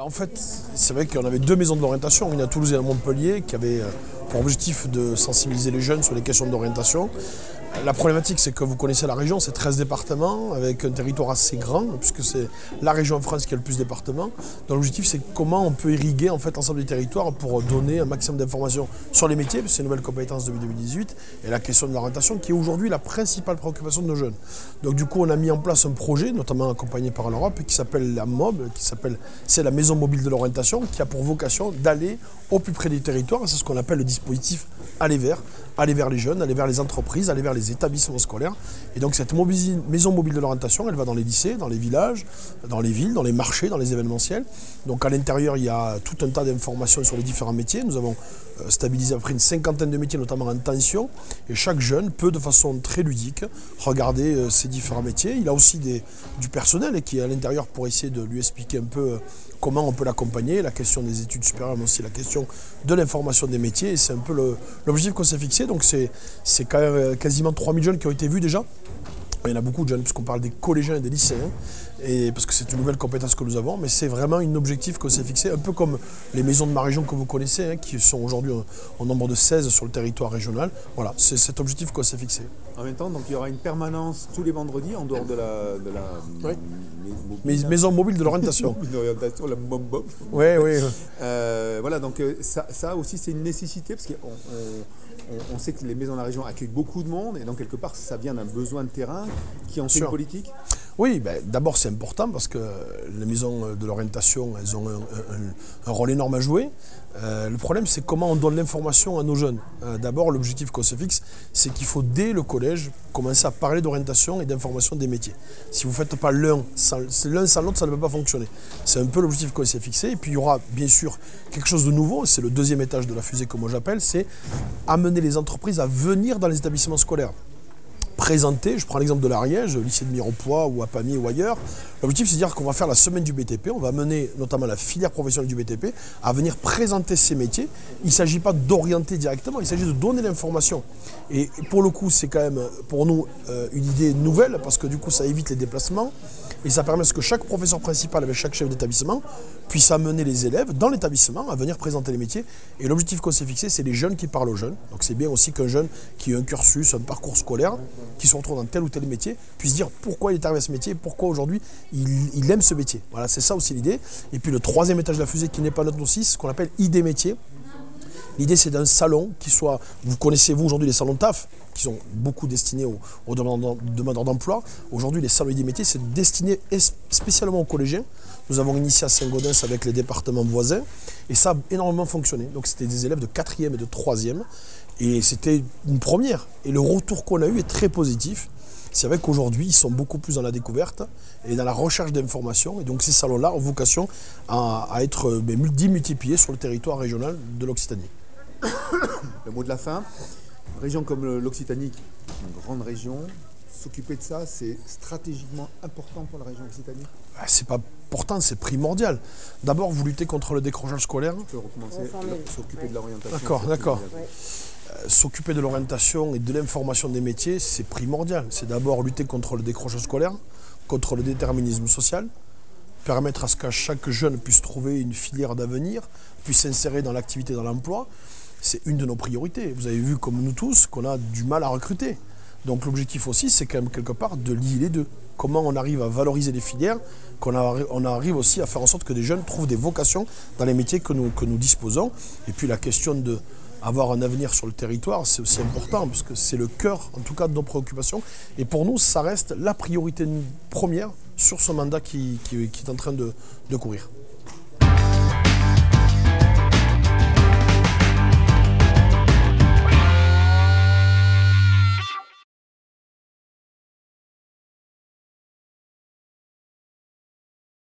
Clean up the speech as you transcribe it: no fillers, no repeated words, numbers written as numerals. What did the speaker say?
En fait, c'est vrai qu'on avait deux maisons de l'orientation, une à Toulouse et à Montpellier, qui avaient pour objectif de sensibiliser les jeunes sur les questions d'orientation. La problématique, c'est que vous connaissez la région, c'est 13 départements, avec un territoire assez grand, puisque c'est la région en France qui a le plus de départements. Donc l'objectif, c'est comment on peut irriguer en fait, l'ensemble des territoires pour donner un maximum d'informations sur les métiers, parce que c'est une nouvelle compétence depuis 2018, et la question de l'orientation, qui est aujourd'hui la principale préoccupation de nos jeunes. Donc du coup, on a mis en place un projet, notamment accompagné par l'Europe, qui s'appelle la MOB, c'est la Maison Mobile de l'Orientation, qui a pour vocation d'aller au plus près des territoires. C'est ce qu'on appelle le dispositif aller vers les jeunes, aller vers les entreprises, aller vers les établissements scolaires. Et donc cette maison mobile de l'orientation, elle va dans les lycées, dans les villages, dans les villes, dans les marchés, dans les événementiels. Donc à l'intérieur, il y a tout un tas d'informations sur les différents métiers. Nous avons stabilisé à peu près une cinquantaine de métiers, notamment en tension. Et chaque jeune peut, de façon très ludique, regarder ces différents métiers. Il a aussi du personnel qui est à l'intérieur pour essayer de lui expliquer un peu comment on peut l'accompagner, la question des études supérieures, mais aussi la question de l'information des métiers. Et c'est un peu l'objectif qu'on s'est fixé. Donc c'est quand même quasiment 3000 jeunes qui ont été vus déjà. Il y en a beaucoup de jeunes, puisqu'on parle des collégiens et des lycéens, et parce que c'est une nouvelle compétence que nous avons, mais c'est vraiment un objectif qu'on s'est fixé, un peu comme les maisons de ma région que vous connaissez, qui sont aujourd'hui au nombre de 16 sur le territoire régional. Voilà, c'est cet objectif qu'on s'est fixé. En même temps, donc, il y aura une permanence tous les vendredis en dehors de la oui. Maison mobile de l'orientation. L'orientation, la MOB. Oui, oui. Voilà, donc ça aussi c'est une nécessité, parce qu'on sait que les maisons de la région accueillent beaucoup de monde, et donc quelque part ça vient d'un besoin de terrain qui en fait une politique. Oui, d'abord c'est important parce que les maisons de l'orientation, elles ont un rôle énorme à jouer. Le problème, c'est comment on donne l'information à nos jeunes. D'abord, l'objectif qu'on se fixe, c'est qu'il faut dès le collège commencer à parler d'orientation et d'information des métiers. Si vous ne faites pas l'un sans l'autre, ça ne peut pas fonctionner. C'est un peu l'objectif qu'on s'est fixé. Et puis il y aura bien sûr quelque chose de nouveau, c'est le deuxième étage de la fusée que moi j'appelle, c'est amener les entreprises à venir dans les établissements scolaires. Présenter, je prends l'exemple de l'Ariège, lycée de Mirepoix ou à Pamiers ou ailleurs. L'objectif, c'est de dire qu'on va faire la semaine du BTP, on va mener notamment la filière professionnelle du BTP à venir présenter ces métiers. Il ne s'agit pas d'orienter directement, il s'agit de donner l'information. Et pour le coup, c'est quand même pour nous une idée nouvelle, parce que du coup, ça évite les déplacements et ça permet à ce que chaque professeur principal avec chaque chef d'établissement puisse amener les élèves dans l'établissement à venir présenter les métiers. Et l'objectif qu'on s'est fixé, c'est les jeunes qui parlent aux jeunes. Donc c'est bien aussi qu'un jeune qui a un cursus, un parcours scolaire, qui se retrouve dans tel ou tel métier, puisse dire pourquoi il est arrivé à ce métier, pourquoi aujourd'hui il aime ce métier. Voilà, c'est ça aussi l'idée. Et puis le troisième étage de la fusée qui n'est pas notre aussi, c'est ce qu'on appelle ID métier. L'idée, c'est d'un salon qui soit, vous connaissez vous aujourd'hui les salons TAF, qui sont beaucoup destinés aux demandeurs d'emploi. Aujourd'hui, les salons ID métiers, c'est destiné spécialement aux collégiens. Nous avons initié à Saint-Gaudens avec les départements voisins, et ça a énormément fonctionné. Donc c'était des élèves de 4e et de 3e, et c'était une première. Et le retour qu'on a eu est très positif. C'est vrai qu'aujourd'hui, ils sont beaucoup plus dans la découverte et dans la recherche d'informations. Et donc ces salons-là ont vocation à être multipliés sur le territoire régional de l'Occitanie. Le mot de la fin, une région comme l'Occitanie, une grande région, s'occuper de ça, c'est stratégiquement important pour la région Occitanie? C'est pas important, c'est primordial. D'abord, vous luttez contre le décrochage scolaire. Je peux recommencer, s'occuper de l'orientation. D'accord. S'occuper de l'orientation et de l'information des métiers, c'est primordial. C'est d'abord lutter contre le décrochage scolaire, contre le déterminisme social, permettre à ce que chaque jeune puisse trouver une filière d'avenir, puisse s'insérer dans l'activité, dans l'emploi. C'est une de nos priorités. Vous avez vu, comme nous tous, qu'on a du mal à recruter. Donc l'objectif aussi, c'est quand même quelque part de lier les deux. Comment on arrive à valoriser les filières, qu'on arrive aussi à faire en sorte que des jeunes trouvent des vocations dans les métiers que nous disposons. Et puis la question d'avoir un avenir sur le territoire, c'est aussi important, parce que c'est le cœur, en tout cas, de nos préoccupations. Et pour nous, ça reste la priorité première sur ce mandat qui est en train de courir.